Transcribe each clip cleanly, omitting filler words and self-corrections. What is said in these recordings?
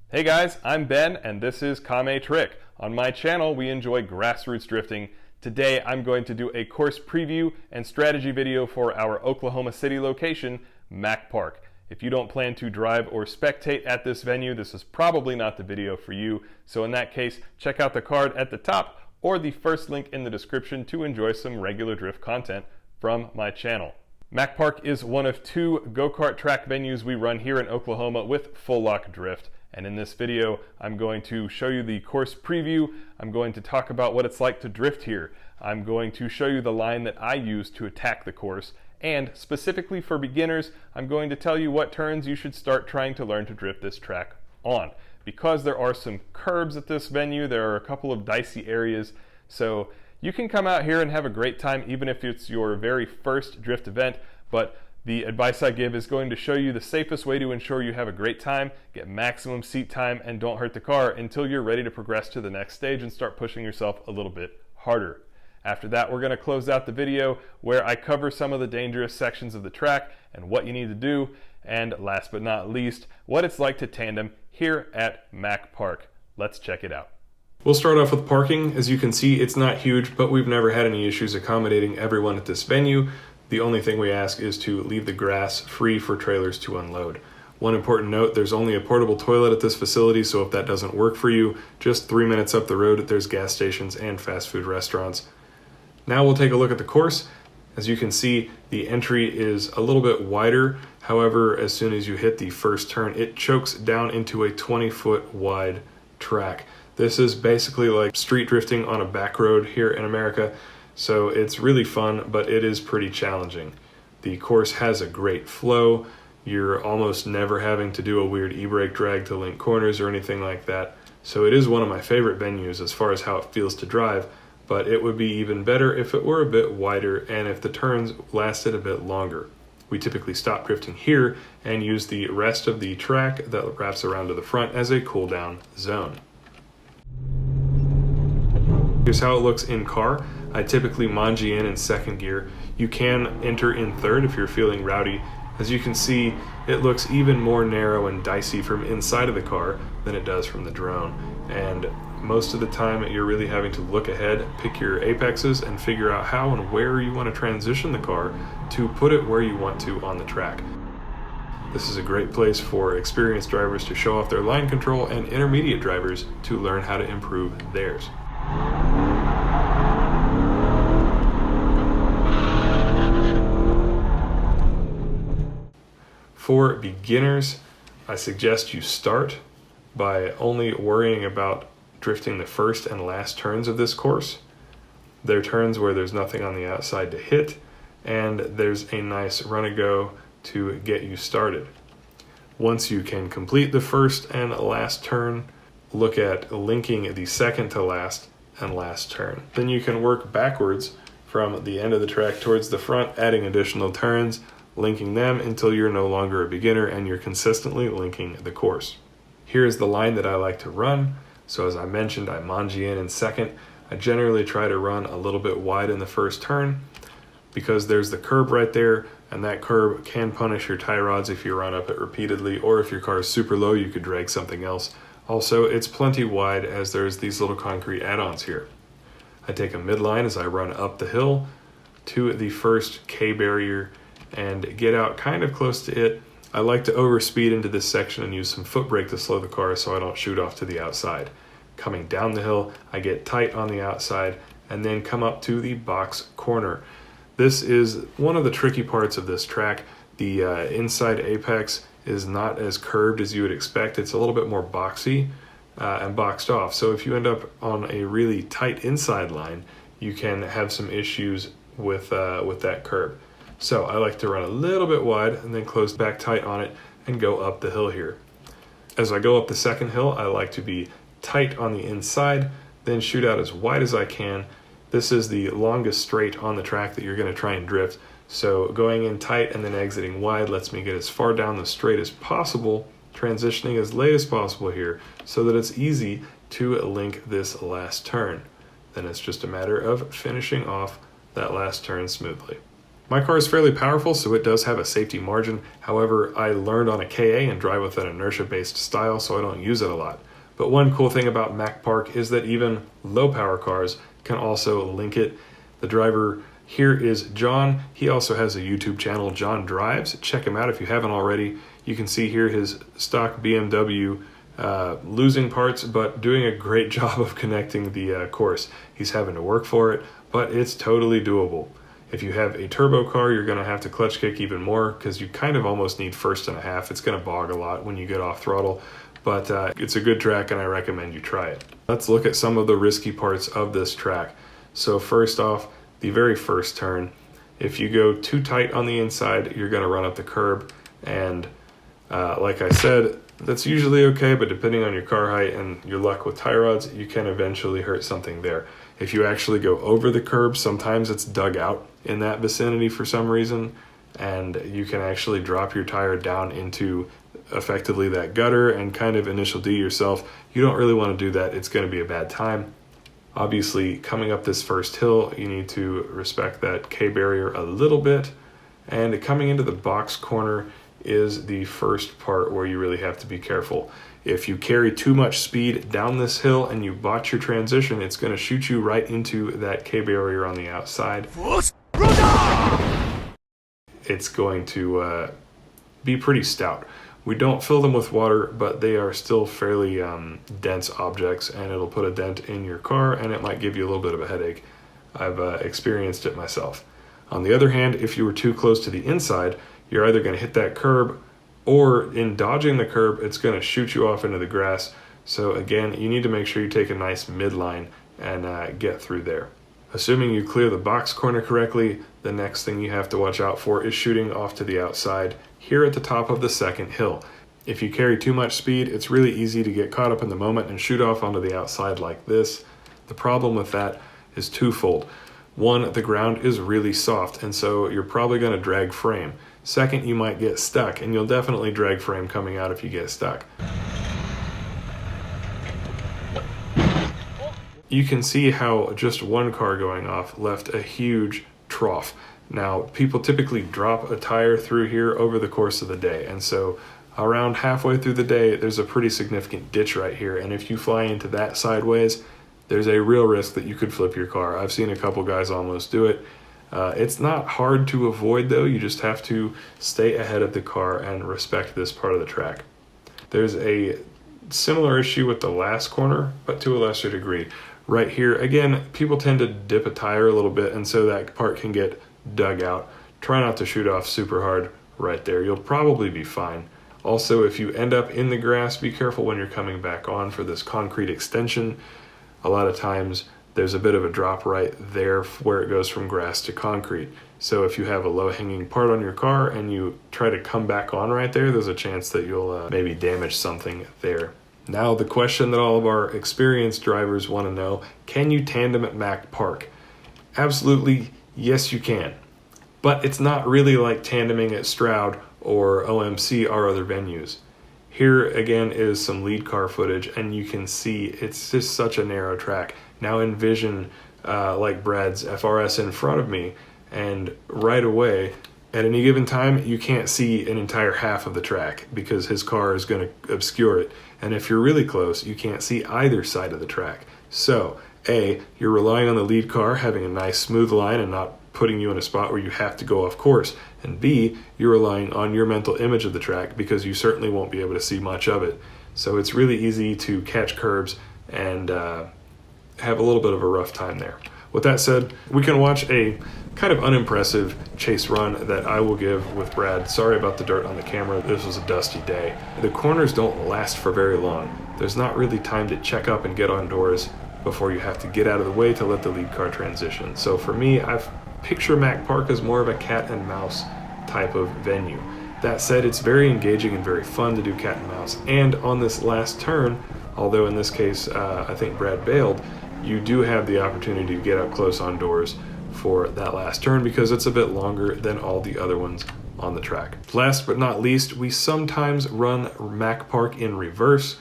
Hey guys, I'm Ben and this is Kame Trick. On my channel we enjoy grassroots drifting. Today I'm going to do a course preview and strategy video for our Oklahoma City location, Mack Park. If you don't plan to drive or spectate at this venue, this is probably not the video for you. So in that case, check out the card at the top or the first link in the description to enjoy some regular drift content from my channel. Mack Park is one of two go-kart track venues we run here in Oklahoma with full lock drift. And in this video, I'm going to show you the course preview. I'm going to talk about what it's like to drift here. I'm going to show you the line that I use to attack the course. And specifically for beginners, I'm going to tell you what turns you should start trying to learn to drift this track on. Because there are some curbs at this venue, there are a couple of dicey areas. So you can come out here and have a great time even if it's your very first drift event, but the advice I give is going to show you the safest way to ensure you have a great time, get maximum seat time, and don't hurt the car until you're ready to progress to the next stage and start pushing yourself a little bit harder. After that, we're going to close out the video where I cover some of the dangerous sections of the track and what you need to do, and last but not least, what it's like to tandem here at Mack Park. Let's check it out. We'll start off with parking. As you can see, it's not huge, but we've never had any issues accommodating everyone at this venue. The only thing we ask is to leave the grass free for trailers to unload. One important note, there's only a portable toilet at this facility, so if that doesn't work for you, just 3 minutes up the road, there's gas stations and fast food restaurants. Now we'll take a look at the course. As you can see, the entry is a little bit wider. However, as soon as you hit the first turn, it chokes down into a 20-foot wide track. This is basically like street drifting on a back road here in America. So it's really fun, but it is pretty challenging. The course has a great flow. You're almost never having to do a weird e-brake drag to link corners or anything like that. So it is one of my favorite venues as far as how it feels to drive, but it would be even better if it were a bit wider and if the turns lasted a bit longer. We typically stop drifting here and use the rest of the track that wraps around to the front as a cool down zone. Here's how it looks in car. I typically manji in second gear. You can enter in third if you're feeling rowdy. As you can see, it looks even more narrow and dicey from inside of the car than it does from the drone. And most of the time you're really having to look ahead, pick your apexes, and figure out how and where you want to transition the car to put it where you want to on the track. This is a great place for experienced drivers to show off their line control and intermediate drivers to learn how to improve theirs. For beginners, I suggest you start by only worrying about drifting the first and last turns of this course. They're turns where there's nothing on the outside to hit, and there's a nice run-and-go to get you started. Once you can complete the first and last turn, look at linking the second to last and last turn. Then you can work backwards from the end of the track towards the front, adding additional turns, linking them until you're no longer a beginner and you're consistently linking the course. Here's the line that I like to run. So as I mentioned, I manji in second. I generally try to run a little bit wide in the first turn because there's the curb right there, and that curb can punish your tie rods if you run up it repeatedly, or if your car is super low, you could drag something else. Also, it's plenty wide as there's these little concrete add-ons here. I take a midline as I run up the hill to the first K barrier and get out kind of close to it. I like to overspeed into this section and use some foot brake to slow the car so I don't shoot off to the outside. Coming down the hill, I get tight on the outside and then come up to the box corner. This is one of the tricky parts of this track. The inside apex is not as curved as you would expect. It's a little bit more boxy and boxed off. So if you end up on a really tight inside line, you can have some issues with that curb. So I like to run a little bit wide and then close back tight on it and go up the hill here. As I go up the second hill, I like to be tight on the inside, then shoot out as wide as I can. This is the longest straight on the track that you're going to try and drift. So going in tight and then exiting wide lets me get as far down the straight as possible, transitioning as late as possible here so that it's easy to link this last turn. Then it's just a matter of finishing off that last turn smoothly. My car is fairly powerful, so it does have a safety margin. However, I learned on a KA and drive with an inertia-based style, so I don't use it a lot. But one cool thing about Mac Park is that even low-power cars can also link it. The driver here is John. He also has a YouTube channel, John Drives. Check him out if you haven't already. You can see here his stock BMW losing parts, but doing a great job of connecting the course. He's having to work for it, but it's totally doable. If you have a turbo car, you're going to have to clutch kick even more because you kind of almost need first and a half. It's going to bog a lot when you get off throttle, but it's a good track and I recommend you try it. Let's look at some of the risky parts of this track. So first off, the very first turn. If you go too tight on the inside, you're going to run up the curb, and like I said, that's usually okay, but depending on your car height and your luck with tie rods, you can eventually hurt something there. If you actually go over the curb, sometimes it's dug out in that vicinity for some reason, and you can actually drop your tire down into effectively that gutter and kind of initial D yourself. You don't really want to do that. It's going to be a bad time. Obviously, coming up this first hill, you need to respect that K barrier a little bit, and coming into the box corner is the first part where you really have to be careful. If you carry too much speed down this hill and you botch your transition, it's going to shoot you right into that K barrier on the outside. It's going to be pretty stout. We don't fill them with water, but they are still fairly dense objects, and it'll put a dent in your car and it might give you a little bit of a headache. I've experienced it myself. On the other hand, if you were too close to the inside, you're either going to hit that curb, or in dodging the curb, it's going to shoot you off into the grass. So again, you need to make sure you take a nice midline and get through there. Assuming you clear the box corner correctly, the next thing you have to watch out for is shooting off to the outside here at the top of the second hill. If you carry too much speed, it's really easy to get caught up in the moment and shoot off onto the outside like this. The problem with that is twofold. One, the ground is really soft, and so you're probably going to drag frame. Second, you might get stuck, and you'll definitely drag frame coming out if you get stuck. You can see how just one car going off left a huge trough. Now, people typically drop a tire through here over the course of the day, and so around halfway through the day, there's a pretty significant ditch right here, and if you fly into that sideways, there's a real risk that you could flip your car. I've seen a couple guys almost do it. It's not hard to avoid though, you just have to stay ahead of the car and respect this part of the track. There's a similar issue with the last corner, but to a lesser degree. Right here, again, people tend to dip a tire a little bit, and so that part can get dug out. Try not to shoot off super hard right there. You'll probably be fine. Also, if you end up in the grass, be careful when you're coming back on for this concrete extension. A lot of times there's a bit of a drop right there where it goes from grass to concrete. So if you have a low-hanging part on your car and you try to come back on right there, there's a chance that you'll maybe damage something there. Now the question that all of our experienced drivers want to know, can you tandem at Mac Park? Absolutely, yes you can. But it's not really like tandeming at Stroud or OMC or other venues. Here again is some lead car footage, and you can see it's just such a narrow track. Now envision like Brad's FRS in front of me, and right away at any given time you can't see an entire half of the track because his car is going to obscure it, and if you're really close you can't see either side of the track. So A, you're relying on the lead car having a nice smooth line and not putting you in a spot where you have to go off course, and B, you're relying on your mental image of the track because you certainly won't be able to see much of it. So it's really easy to catch curbs and have a little bit of a rough time there. With that said, we can watch a kind of unimpressive chase run that I will give with Brad. Sorry about the dirt on the camera, this was a dusty day. The corners don't last for very long. There's not really time to check up and get on doors before you have to get out of the way to let the lead car transition. So for me, I've picture Mac Park as more of a cat and mouse type of venue. That said, it's very engaging and very fun to do cat and mouse. And on this last turn, although in this case I think Brad bailed, you do have the opportunity to get up close on doors for that last turn because it's a bit longer than all the other ones on the track. Last but not least, we sometimes run Mac Park in reverse.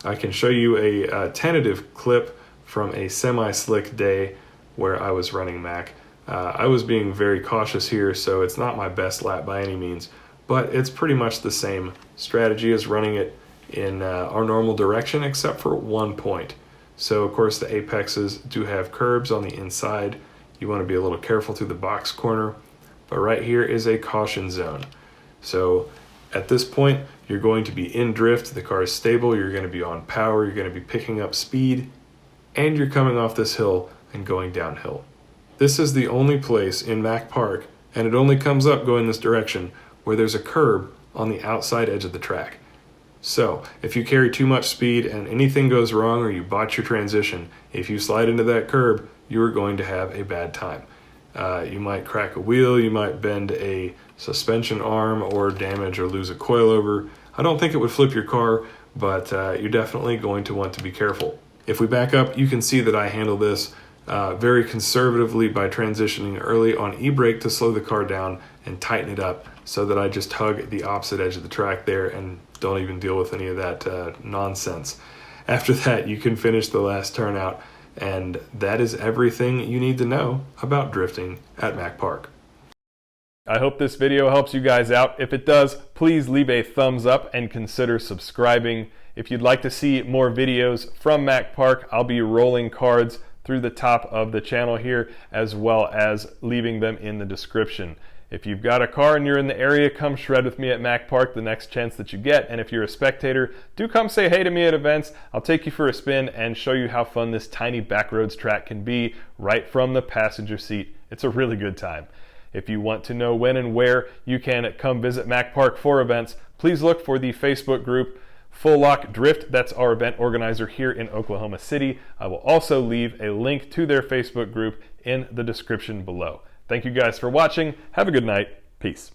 I can show you a tentative clip from a semi-slick day where I was running Mac. I was being very cautious here, so it's not my best lap by any means, but it's pretty much the same strategy as running it in our normal direction, except for one point. So of course the apexes do have curbs on the inside. You want to be a little careful through the box corner, but right here is a caution zone. So at this point, you're going to be in drift, the car is stable, you're going to be on power, you're going to be picking up speed, and you're coming off this hill and going downhill. This is the only place in Mack Park, and it only comes up going this direction, where there's a curb on the outside edge of the track. So if you carry too much speed and anything goes wrong or you botch your transition, if you slide into that curb, you are going to have a bad time. You might crack a wheel, you might bend a suspension arm or damage or lose a coilover. I don't think it would flip your car, but you're definitely going to want to be careful. If we back up, you can see that I handle this very conservatively by transitioning early on e-brake to slow the car down and tighten it up so that I just hug the opposite edge of the track there and don't even deal with any of that nonsense. After that, you can finish the last turn out, and that is everything you need to know about drifting at Mack Park. I hope this video helps you guys out. If it does, please leave a thumbs up and consider subscribing. If you'd like to see more videos from Mack Park, I'll be rolling cards through the top of the channel here, as well as leaving them in the description. If you've got a car and you're in the area, come shred with me at Mack Park the next chance that you get. And if you're a spectator, do come say hey to me at events. I'll take you for a spin and show you how fun this tiny backroads track can be right from the passenger seat. It's a really good time. If you want to know when and where you can come visit Mack Park for events, please look for the Facebook group Full Lock Drift. That's our event organizer here in Oklahoma City. I will also leave a link to their Facebook group in the description below. Thank you guys for watching. Have a good night. Peace.